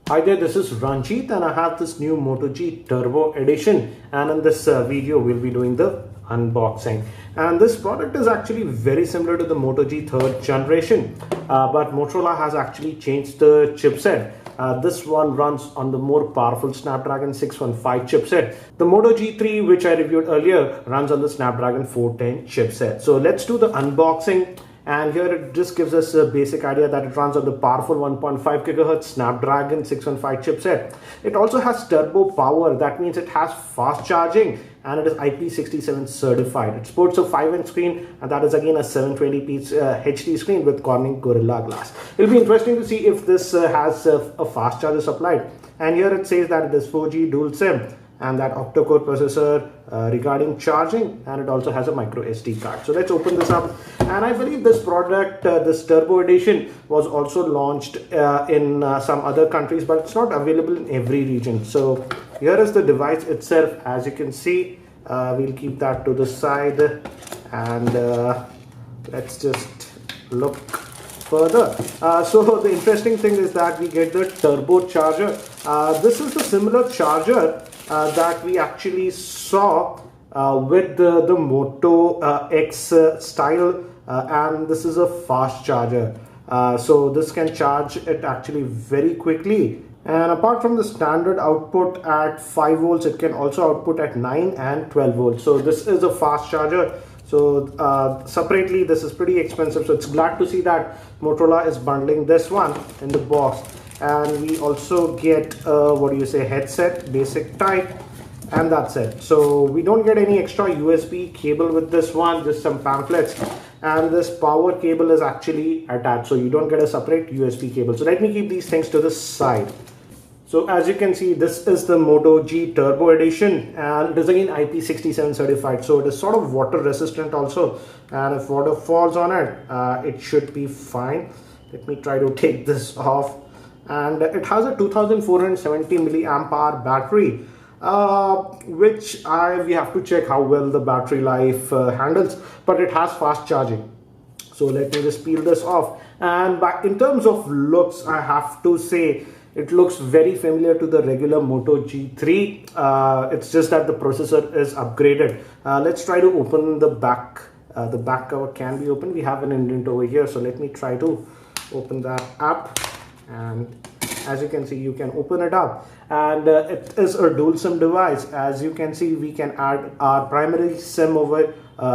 Hi there, this is Ranjit and I have this new Moto G Turbo Edition, and in this video we'll be doing the unboxing. And this product is actually very similar to the Moto G third generation, but Motorola has actually changed the chipset. This one runs on the more powerful Snapdragon 615 chipset. The Moto G3, which I reviewed earlier, runs on the Snapdragon 410 chipset. So let's do the unboxing. And here it just gives us a basic idea that it runs on the powerful 1.5 GHz Snapdragon 615 chipset. It also has turbo power, that means it has fast charging, and it is IP67 certified. It sports a 5-inch screen, and that is again a 720p HD screen with Corning Gorilla Glass. It'll be interesting to see if this has a fast charger supplied. And here it says that it is 4G dual SIM and that octa-core processor regarding charging, and it also has a micro SD card. So let's open this up. And I believe this product, this Turbo Edition, was also launched in some other countries, but it's not available in every region. So here is the device itself. As you can see, we'll keep that to the side, and let's just look further. So the interesting thing is that we get the turbo charger. This is the similar charger that we actually saw with the Moto X style, and this is a fast charger. So this can charge it actually very quickly. And apart from the standard output at 5 volts, it can also output at 9 and 12 volts. So this is a fast charger. So separately, this is pretty expensive. So it's glad to see that Motorola is bundling this one in the box. And we also get headset, basic type, and that's it. So we don't get any extra USB cable with this one, just some pamphlets, and this power cable is actually attached, so you don't get a separate USB cable. So let me keep these things to the side. So as you can see, this is the Moto G Turbo Edition, and it is again IP67 certified, so it is sort of water resistant also, and if water falls on it, it should be fine. Let me try to take this off. And it has a 2470 milliamp hour battery, which we have to check how well the battery life handles, but it has fast charging. So let me just peel this off. And in terms of looks, I have to say it looks very familiar to the regular Moto G3. It's just that the processor is upgraded. Let's try to open the back. The back cover can be opened. We have an indent over here, so let me try to open that up. And as you can see, you can open it up, and it is a dual SIM device. As you can see, we can add our primary SIM over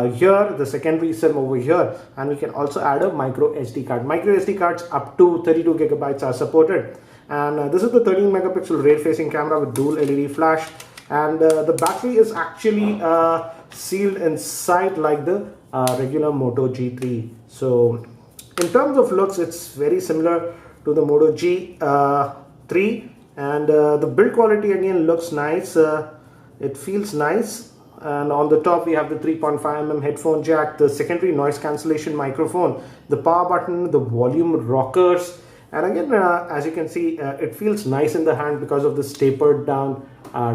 here, the secondary SIM over here, and we can also add a micro SD card. Micro SD cards up to 32 gigabytes are supported. And this is the 13 megapixel rear facing camera with dual LED flash, and the battery is actually sealed inside like the regular Moto G3. So in terms of looks, it's very similar to the Moto G3, and the build quality again looks nice. It feels nice, and on the top we have the 3.5mm headphone jack, the secondary noise cancellation microphone, the power button, the volume rockers, and again as you can see, it feels nice in the hand because of this tapered down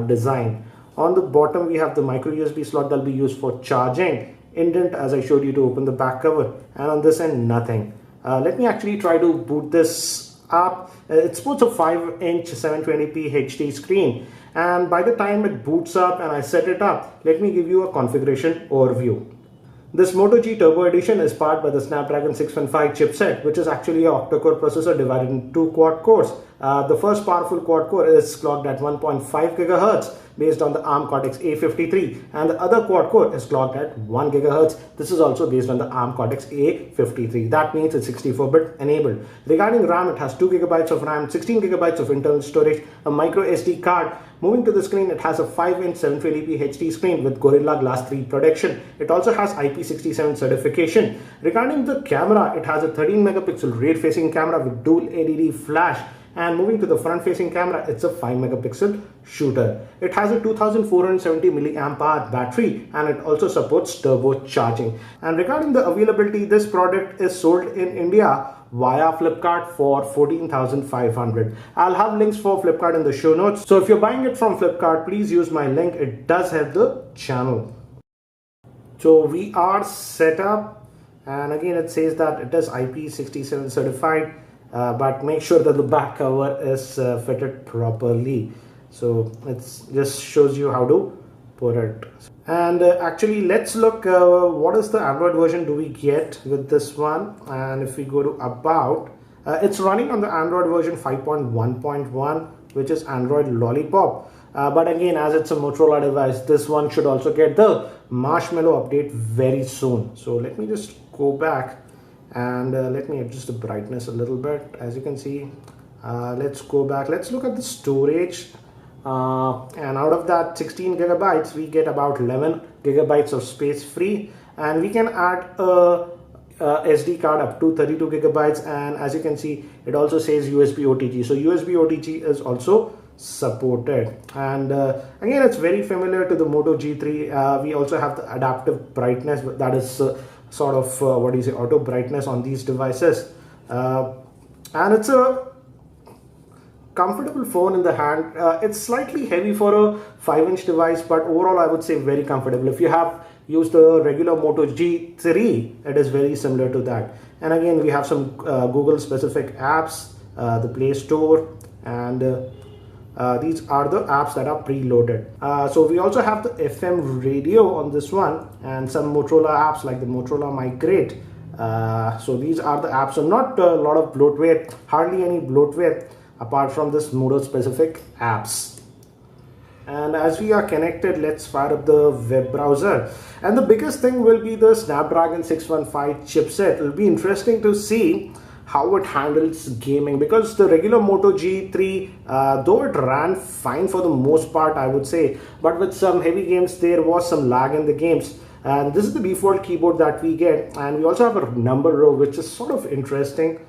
design. On the bottom we have the micro USB slot that will be used for charging, indent as I showed you to open the back cover, and on this end nothing. Let me actually try to boot this up. It sports a 5-inch 720p HD screen, and by the time it boots up and I set it up, let me give you a configuration overview. This Moto G Turbo Edition is powered by the Snapdragon 615 chipset, which is actually an octa-core processor divided into 2 quad cores. The first powerful quad core is clocked at 1.5 GHz based on the ARM Cortex A53, and the other quad core is clocked at 1 GHz. This is also based on the ARM Cortex A53. That means it's 64-bit enabled. Regarding RAM, it has 2 GB of RAM, 16 GB of internal storage, a micro SD card. Moving to the screen, it has a 5-inch 720p HD screen with Gorilla Glass 3 protection. It also has IP67 certification. Regarding the camera, it has a 13 megapixel rear facing camera with dual LED flash. And moving to the front facing camera, it's a 5 megapixel shooter. It has a 2470 milliamp hour battery, and it also supports turbo charging. And regarding the availability, this product is sold in India via Flipkart for 14,500. I'll have links for Flipkart in the show notes. So if you're buying it from Flipkart, please use my link. It does help the channel. So we are set up, and again it says that it is IP67 certified. but make sure that the back cover is fitted properly. So it just shows you how to put it. And actually, let's look what is the Android version do we get with this one. And if we go to about, it's running on the Android version 5.1.1, which is Android Lollipop. But again, as it's a Motorola device, this one should also get the Marshmallow update very soon. So let me just go back and let me adjust the brightness a little bit. As you can see, let's go back. Let's look at the storage. And out of that 16 gigabytes, we get about 11 gigabytes of space free, and we can add a SD card up to 32 gigabytes. And as you can see, it also says USB OTG. So USB OTG is also supported. And again, it's very familiar to the Moto G3. We also have the adaptive brightness, that is sort of auto brightness on these devices. And it's a comfortable phone in the hand. It's slightly heavy for a 5-inch device, but overall I would say very comfortable. If you have used the regular Moto G3, it is very similar to that. And again, we have some Google specific apps, the Play Store, and these are the apps that are preloaded. So we also have the FM radio on this one, and some Motorola apps like the Motorola Migrate. So these are the apps. So not a lot of bloatware, hardly any bloatware apart from this Moto specific apps. And as we are connected, let's fire up the web browser. And the biggest thing will be the Snapdragon 615 chipset. It will be interesting to see how it handles gaming, because the regular Moto G3, though it ran fine for the most part, I would say, but with some heavy games there was some lag in the games. And this is the default keyboard that we get, and we also have a number row, which is sort of interesting.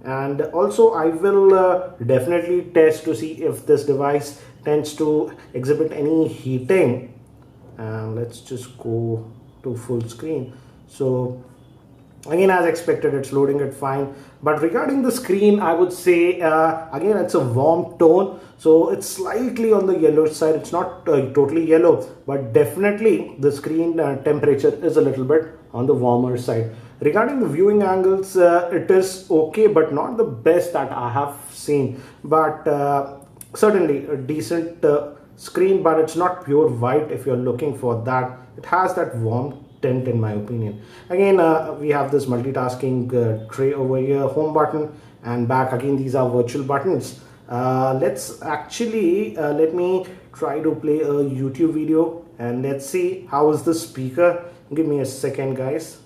And also I will definitely test to see if this device tends to exhibit any heating. And let's just go to full screen. So again, as expected, it's loading it fine. But regarding the screen, I would say again, it's a warm tone, so it's slightly on the yellow side. It's not totally yellow, but definitely the screen temperature is a little bit on the warmer side. Regarding the viewing angles, it is okay, but not the best that I have seen. But certainly a decent screen, but it's not pure white if you're looking for that. It has that warm tint in my opinion. Again, we have this multitasking tray over here, home button, and back again, these are virtual buttons. Let's actually, let me try to play a YouTube video and let's see how is the speaker. Give me a second, guys.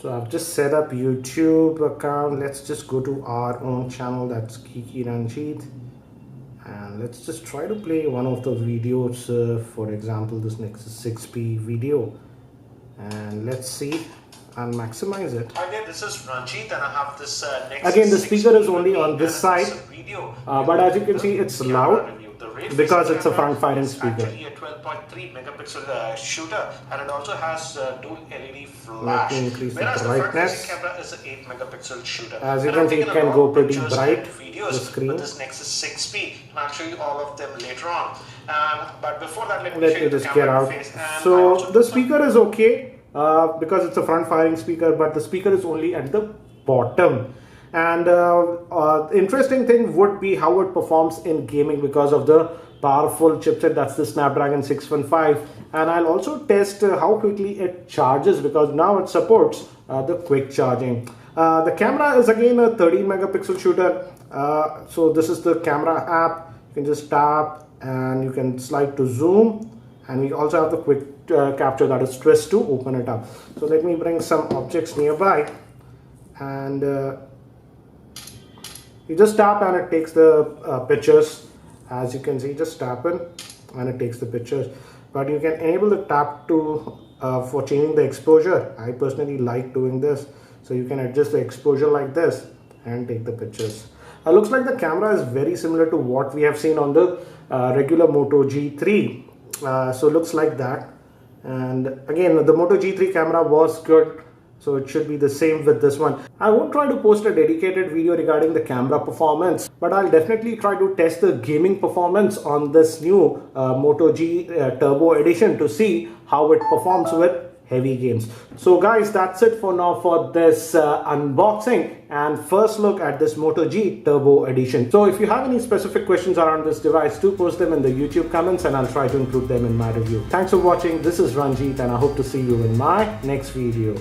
So I've just set up YouTube account. Let's just go to our own channel, that's Kiki Ranjit, and let's just try to play one of the videos, for example this Nexus 6P video, and let's see. I'll maximize it. Again, this is Ranjit and I have this Nexus. Again, the speaker is only on this side, but as you can see, it's loud because it's a front-firing speaker. Actually a 12.3 megapixel shooter, and it also has dual LED flash. Whereas the front-facing camera is an 8 megapixel shooter. As you can see, it can go pretty bright. The screen. With this Nexus 6P, and I'll show you all of them later on. But before that, let me show you the just get out. face. So the speaker is okay because it's a front-firing speaker, but the speaker is only at the bottom. And interesting thing would be how it performs in gaming because of the powerful chipset, that's the Snapdragon 615. And I'll also test how quickly it charges, because now it supports the quick charging. The camera is again a 13 megapixel shooter. So this is the camera app. You can just tap and you can slide to zoom, and we also have the quick capture, that is twist, to open it up. So let me bring some objects nearby, and you just tap and it takes the pictures. As you can see, just tap in and it takes the pictures. But you can enable the tap to for changing the exposure. I personally like doing this, so you can adjust the exposure like this and take the pictures. Looks like the camera is very similar to what we have seen on the regular Moto G3. So looks like that. And again, the Moto G3 camera was good, so it should be the same with this one. I won't try to post a dedicated video regarding the camera performance, but I'll definitely try to test the gaming performance on this new Moto G Turbo Edition to see how it performs with heavy games. So guys, that's it for now for this unboxing and first look at this Moto G Turbo Edition. So if you have any specific questions around this device, do post them in the YouTube comments and I'll try to include them in my review. Thanks for watching. This is Ranjit and I hope to see you in my next video.